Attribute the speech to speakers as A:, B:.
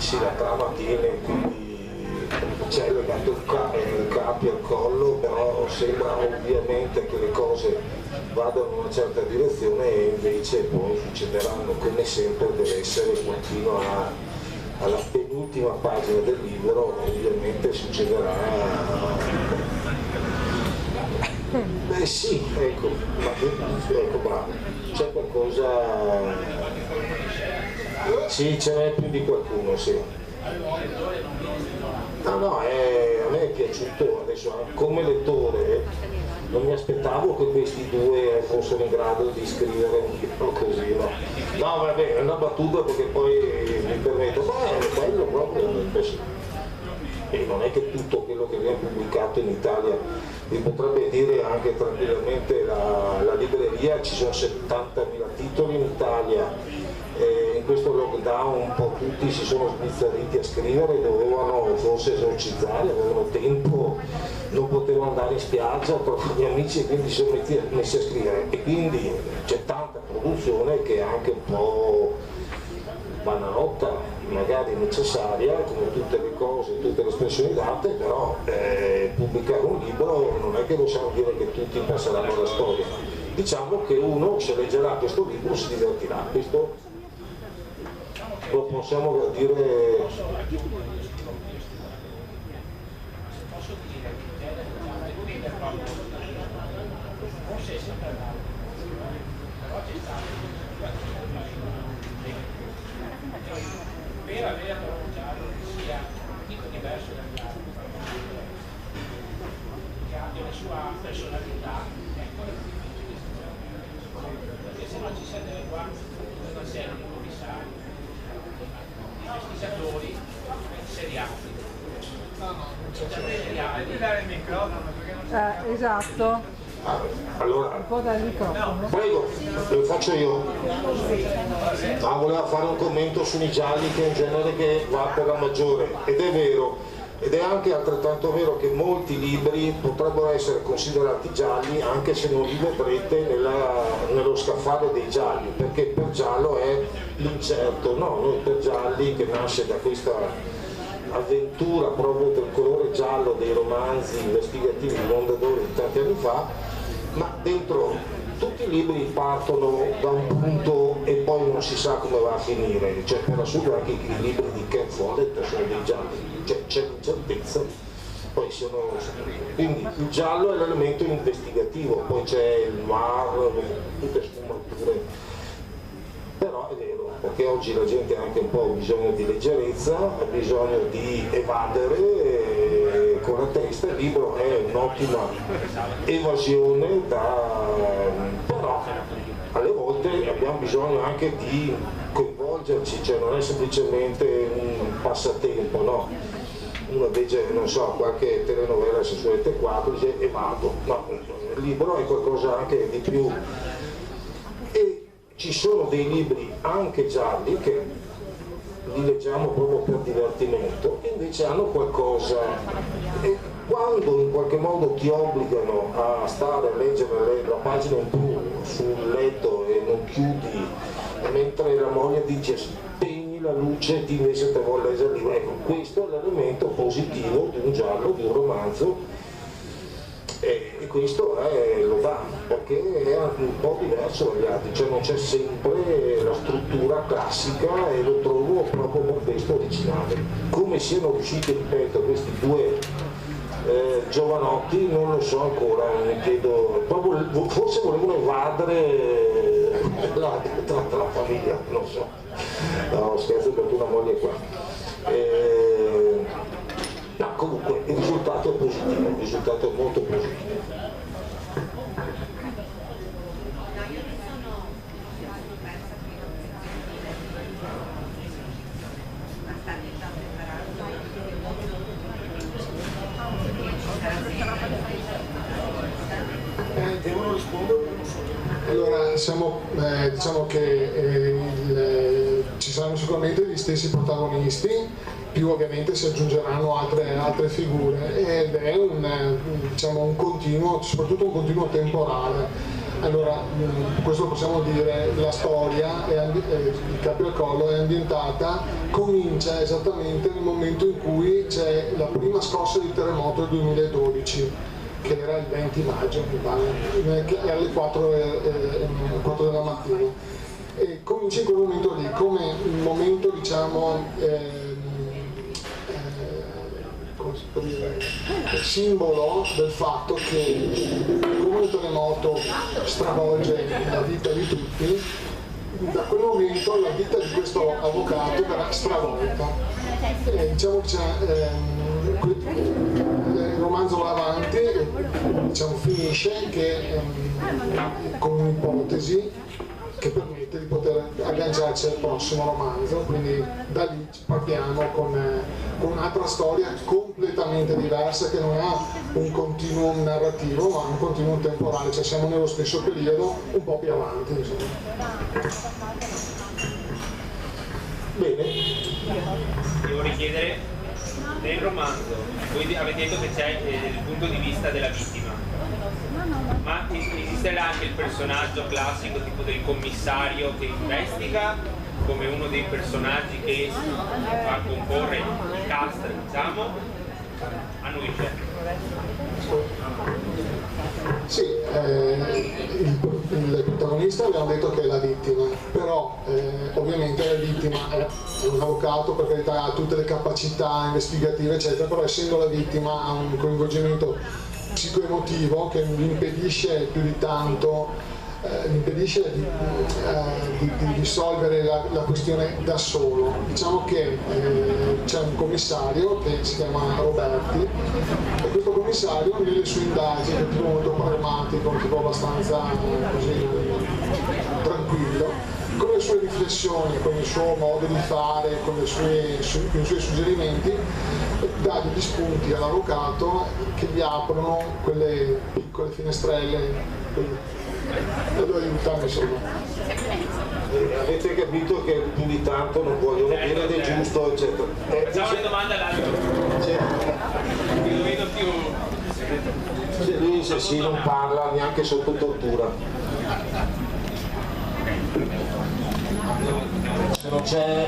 A: sì, la trama tiene, quindi c'è legato il capi al collo, però sembra ovviamente che le cose vadano in una certa direzione e invece poi succederanno, come sempre deve essere, continua alla penultima pagina del libro, ovviamente succederà. Beh sì, ecco, ecco, bravo, c'è qualcosa, sì, ce n'è più di qualcuno, sì. No, a me è piaciuto, adesso come lettore non mi aspettavo che questi due fossero in grado di scrivere un libro così, no? No, vabbè, è una battuta perché poi mi permetto, ma è bello proprio, e non è che tutto quello che viene pubblicato in Italia, vi potrebbe dire anche tranquillamente la libreria, ci sono 70.000 titoli in Italia. In questo lockdown un po' tutti si sono sbizzarriti a scrivere, dovevano forse esorcizzare, avevano tempo, non potevano andare in spiaggia, troppi amici e quindi si sono messi a scrivere e quindi c'è tanta produzione che è anche un po' banalotta, magari necessaria, come tutte le cose, tutte le espressioni date, però pubblicare un libro non è che possiamo dire che tutti passeranno la storia. Diciamo che uno, se leggerà questo libro, si divertirà. Questo lo possiamo dire.
B: Per aver pronunciato sia un tipo diverso dall'altro, che abbia la sua personalità, perché se no ci sarebbe qua una serie di commissari, di investigatori seriati. Devi dare il microfono perché non c'è.
C: Esatto.
A: Allora,
C: Un po' dal microfono.
A: prego, lo faccio io. Voleva fare un commento sui gialli, che è un genere che va per la maggiore, ed è vero, ed è anche altrettanto vero che molti libri potrebbero essere considerati gialli anche se non li vedrete nello scaffale dei gialli, perché per giallo è l'incerto, no? Noi per gialli, che nasce da questa avventura proprio del colore giallo dei romanzi investigativi di Mondadori di tanti anni fa, ma dentro tutti i libri partono da un punto e poi non si sa come va a finire, cioè per assurdo anche i libri di Ken Follett sono dei gialli, cioè c'è l'incertezza, poi quindi il giallo è l'elemento investigativo, poi c'è il noir, tutte sfumature, però è vero, perché oggi la gente ha anche un po' bisogno di leggerezza, ha bisogno di evadere con la testa, il libro è un'ottima evasione, però alle volte abbiamo bisogno anche di coinvolgerci, cioè non è semplicemente un passatempo, no? Uno legge, non so, qualche telenovela su Rete 4 dice e vado, no, il libro è qualcosa anche di più. E ci sono dei libri anche gialli che li leggiamo proprio per divertimento e invece hanno qualcosa, e quando in qualche modo ti obbligano a stare a leggere la pagina in più sul letto e non chiudi, mentre la moglie dice spegni la luce, ti invece te vuoi leggere il libro, ecco, questo è l'elemento positivo di un giallo, di un romanzo, e questo lo dà, perché è un po' diverso dagli altri, cioè non c'è sempre la struttura classica e lo trovo proprio per questo originale. Come siano riusciti, ripeto, questi due giovanotti non lo so ancora, mi chiedo, proprio, forse volevano evadere tra la famiglia, non so, no scherzo, perché una moglie qua. No, comunque il risultato è positivo, il risultato è molto positivo. Devono rispondere?
D: Allora, diciamo che ci saranno sicuramente gli stessi protagonisti, più ovviamente si aggiungeranno altre figure, ed è un continuo, soprattutto un continuo temporale. Allora, questo possiamo dire, la storia, il Capi al Collo è ambientata, comincia esattamente nel momento in cui c'è la prima scossa di terremoto del 2012, che era il 20 maggio, alle 4 della mattina. E comincia in quel momento lì, come un momento, diciamo, simbolo del fatto che come un terremoto stravolge la vita di tutti, da quel momento la vita di questo avvocato verrà stravolta. Diciamo che il romanzo va avanti, diciamo, finisce che, con un'ipotesi che permette di poter agganciarci al prossimo romanzo, quindi da lì partiamo con un'altra storia completamente diversa, che non ha un continuum narrativo ma un continuum temporale, cioè siamo nello stesso periodo un po' più avanti, insomma. Bene.
B: Devo richiedere, nel romanzo voi avete detto che c'è il punto di vista della vittima, ma esisterà anche il personaggio classico tipo del commissario che investiga come uno dei personaggi che fa comporre il cast, diciamo, annuisce?
D: Sì, il protagonista abbiamo detto che è la vittima, però ovviamente la vittima è un avvocato, per carità ha tutte le capacità investigative eccetera, però essendo la vittima ha un coinvolgimento psicoemotivo che gli impedisce più di tanto, gli impedisce di risolvere la questione da solo. Diciamo che c'è un commissario che si chiama Roberti, e questo commissario nelle sue indagini, è un tipo molto pragmatico, un tipo abbastanza così tranquillo, con le sue riflessioni, con il suo modo di fare, con i suoi suggerimenti, dà degli spunti all'avvocato che gli aprono quelle piccole finestrelle e lo aiutano, insomma.
A: Avete capito che più di tanto non vogliono dire ed è giusto, eccetera.
B: Facciamo le domande all'altro. Io lo vedo più.
A: Lui se sì non parla neanche sotto tortura. Se non c'è